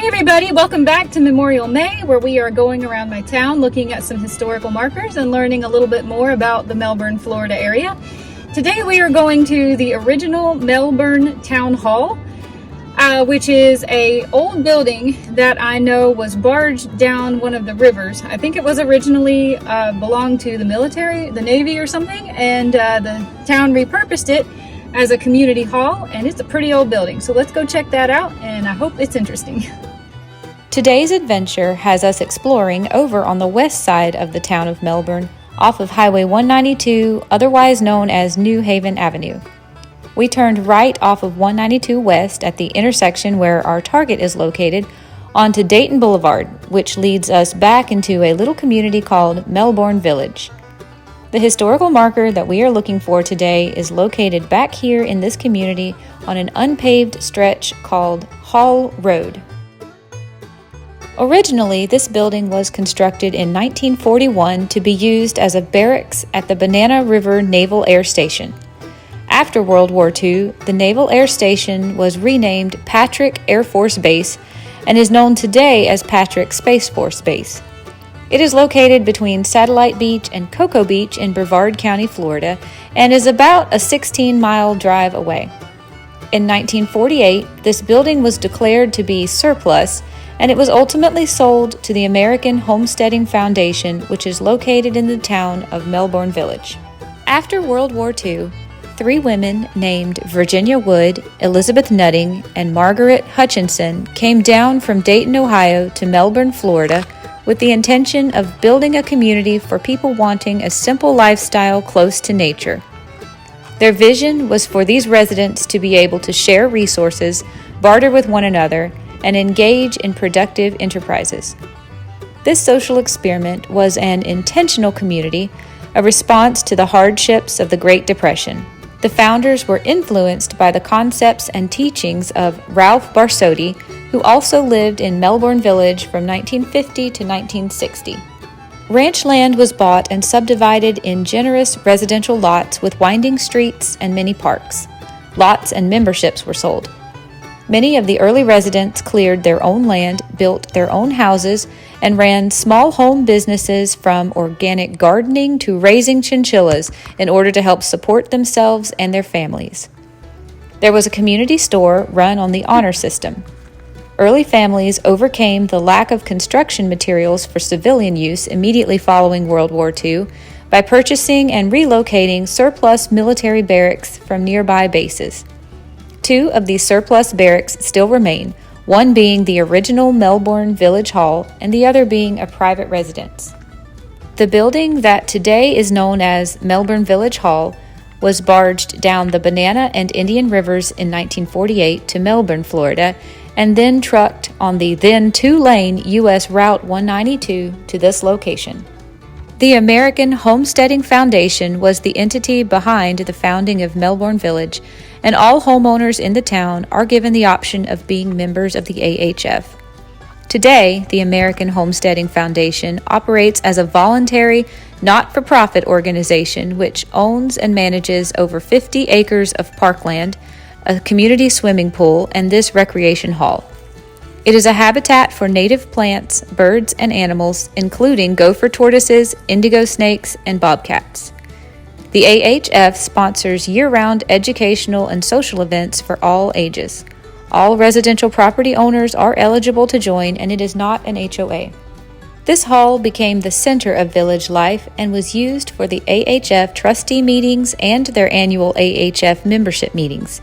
everybody, welcome back to Memorial May, where we are going around my town looking at some historical markers and learning a little bit more about the Melbourne, Florida area. Today we are going to the original Melbourne Town Hall, which is a old building that I know was barged down one of the rivers. I think it was originally belonged to the military, the Navy or something, and the town repurposed it as a community hall, and it's a pretty old building. So let's go check that out, and I hope it's interesting. Today's adventure has us exploring over on the west side of the town of Melbourne, off of Highway 192, otherwise known as New Haven Avenue. We turned right off of 192 West at the intersection where our target is located onto Dayton Boulevard, which leads us back into a little community called Melbourne Village. The historical marker that we are looking for today is located back here in this community on an unpaved stretch called Hall Road. Originally, this building was constructed in 1941 to be used as a barracks at the Banana River Naval Air Station. After World War II, the Naval Air Station was renamed Patrick Air Force Base and is known today as Patrick Space Force Base. It is located between Satellite Beach and Cocoa Beach in Brevard County, Florida, and is about a 16-mile drive away. In 1948, this building was declared to be surplus, and it was ultimately sold to the American Homesteading Foundation, which is located in the town of Melbourne Village. After World War II, 3 women named Virginia Wood, Elizabeth Nutting, and Margaret Hutchinson came down from Dayton, Ohio to Melbourne, Florida, with the intention of building a community for people wanting a simple lifestyle close to nature. Their vision was for these residents to be able to share resources, barter with one another, and engage in productive enterprises. This social experiment was an intentional community, a response to the hardships of the Great Depression. The founders were influenced by the concepts and teachings of Ralph Barsotti, who also lived in Melbourne Village from 1950 to 1960. Ranch land was bought and subdivided in generous residential lots with winding streets and many parks. Lots and memberships were sold. Many of the early residents cleared their own land, built their own houses, and ran small home businesses from organic gardening to raising chinchillas in order to help support themselves and their families. There was a community store run on the honor system. Early families overcame the lack of construction materials for civilian use immediately following World War II by purchasing and relocating surplus military barracks from nearby bases. 2 of these surplus barracks still remain, one being the original Melbourne Village Hall and the other being a private residence. The building that today is known as Melbourne Village Hall was barged down the Banana and Indian Rivers in 1948 to Melbourne, Florida, and then trucked on the then 2-lane U.S. Route 192 to this location. The American Homesteading Foundation was the entity behind the founding of Melbourne Village, and all homeowners in the town are given the option of being members of the AHF. Today, the American Homesteading Foundation operates as a voluntary, not-for-profit organization which owns and manages over 50 acres of parkland, a community swimming pool, and this recreation hall. It is a habitat for native plants, birds, and animals, including gopher tortoises, indigo snakes, and bobcats. The AHF sponsors year-round educational and social events for all ages. All residential property owners are eligible to join, and it is not an HOA. This hall became the center of village life and was used for the AHF trustee meetings and their annual AHF membership meetings.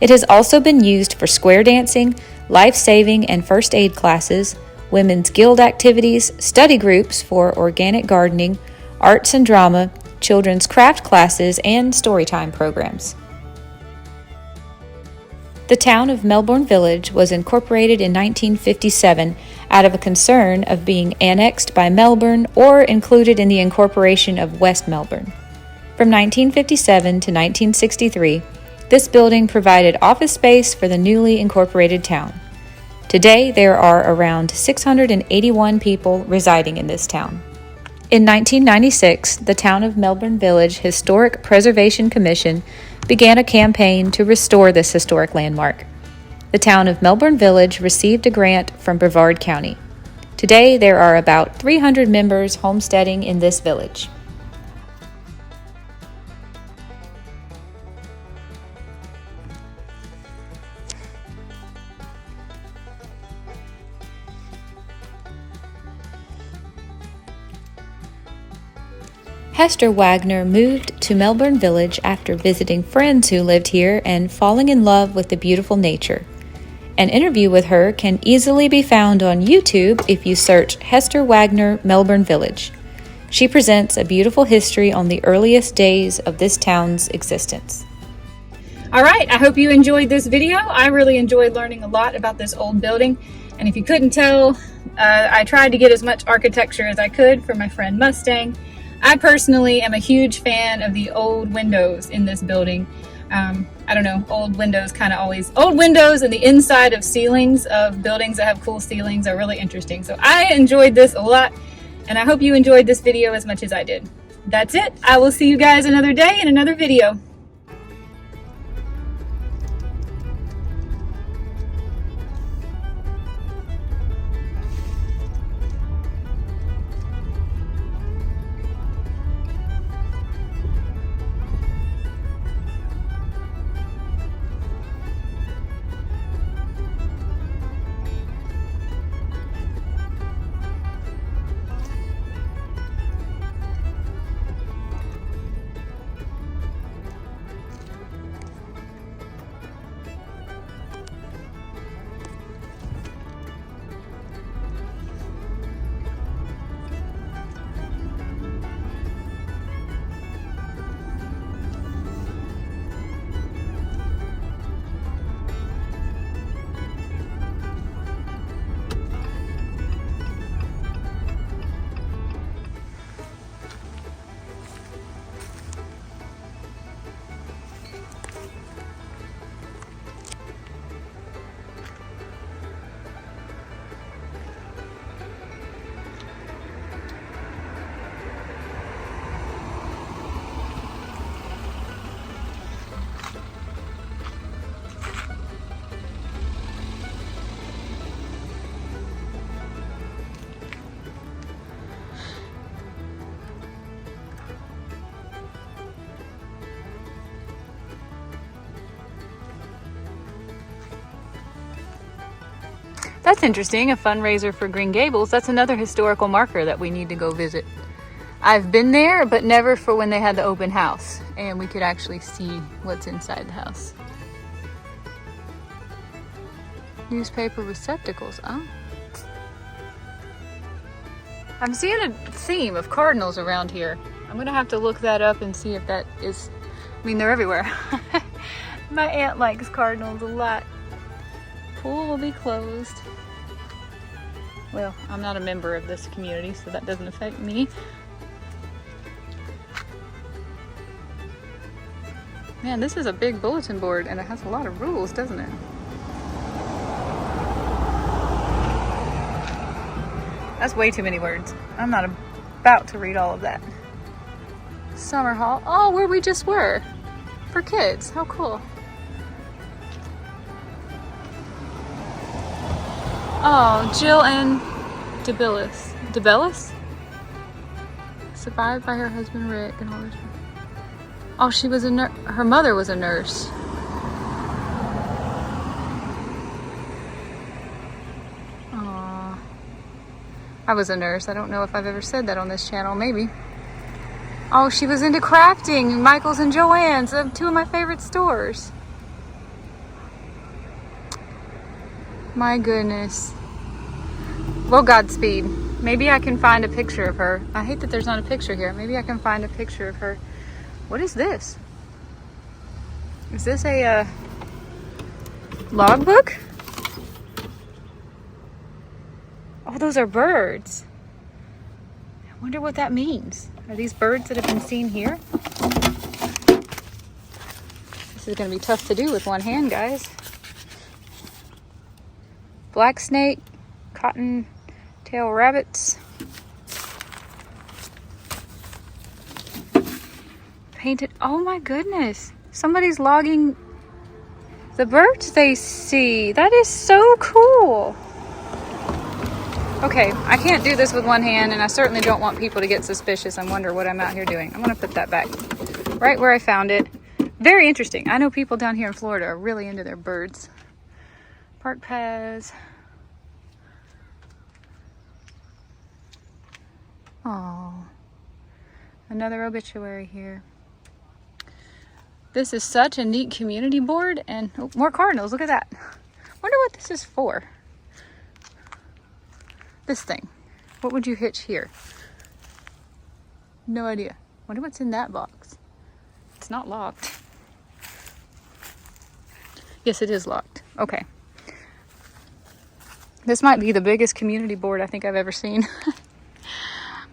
It has also been used for square dancing, life-saving and first aid classes, women's guild activities, study groups for organic gardening, arts and drama, children's craft classes, and storytime programs. The town of Melbourne Village was incorporated in 1957 out of a concern of being annexed by Melbourne or included in the incorporation of West Melbourne. From 1957 to 1963, this building provided office space for the newly incorporated town. Today, there are around 681 people residing in this town. In 1996, the Town of Melbourne Village Historic Preservation Commission began a campaign to restore this historic landmark. the town of Melbourne Village received a grant from Brevard County. Today, there are about 300 members homesteading in this village. Hester Wagner moved to Melbourne Village after visiting friends who lived here and falling in love with the beautiful nature. An interview with her can easily be found on YouTube if you search Hester Wagner Melbourne Village. She presents a beautiful history on the earliest days of this town's existence. All right, I hope you enjoyed this video. I really enjoyed learning a lot about this old building. And if you couldn't tell, I tried to get as much architecture as I could for my friend Mustang. I personally am a huge fan of the old windows in this building. I don't know, old windows and the inside of ceilings of buildings that have cool ceilings are really interesting. So I enjoyed this a lot, and I hope you enjoyed this video as much as I did. That's it. I will see you guys another day in another video. That's interesting, a fundraiser for Green Gables. That's another historical marker that we need to go visit. I've been there, but never for when they had the open house, and we could actually see what's inside the house. Newspaper receptacles, oh. I'm seeing a theme of cardinals around here. I'm gonna have to look that up and see if that is, I mean, they're everywhere. My aunt likes cardinals a lot. Pool will be closed. Well, I'm not a member of this community, so that doesn't affect me. Man, this is a big bulletin board and it has a lot of rules, doesn't it? That's way too many words. I'm not about to read all of that. Summer hall. Oh, where we just were. For kids. How cool. Oh, Jill and DeBellis? Survived by her husband Rick and all this. Oh, she was a her mother was a nurse. Aww. I was a nurse. I don't know if I've ever said that on this channel. Maybe. Oh, she was into crafting. Michael's and Joann's, two of my favorite stores. My goodness. Well, Godspeed. Maybe I can find a picture of her. I hate that there's not a picture here. Maybe I can find a picture of her. What is this? Is this a logbook? Oh, those are birds. I wonder what that means. Are these birds that have been seen here? This is going to be tough to do with one hand, guys. Black snake, cotton-tail rabbits. Painted, oh my goodness. Somebody's logging the birds they see. That is so cool. Okay, I can't do this with one hand, and I certainly don't want people to get suspicious and wonder what I'm out here doing. I'm gonna put that back right where I found it. Very interesting. I know people down here in Florida are really into their birds. Park paths. Oh, another obituary here. This is such a neat community board, and oh, more cardinals. Look at that. Wonder what this is for. This thing. What would you hitch here? No idea. Wonder what's in that box. It's not locked. Yes, it is locked. Okay. This might be the biggest community board I think I've ever seen.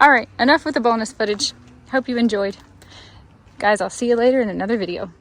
All right, enough with the bonus footage. Hope you enjoyed. Guys, I'll see you later in another video.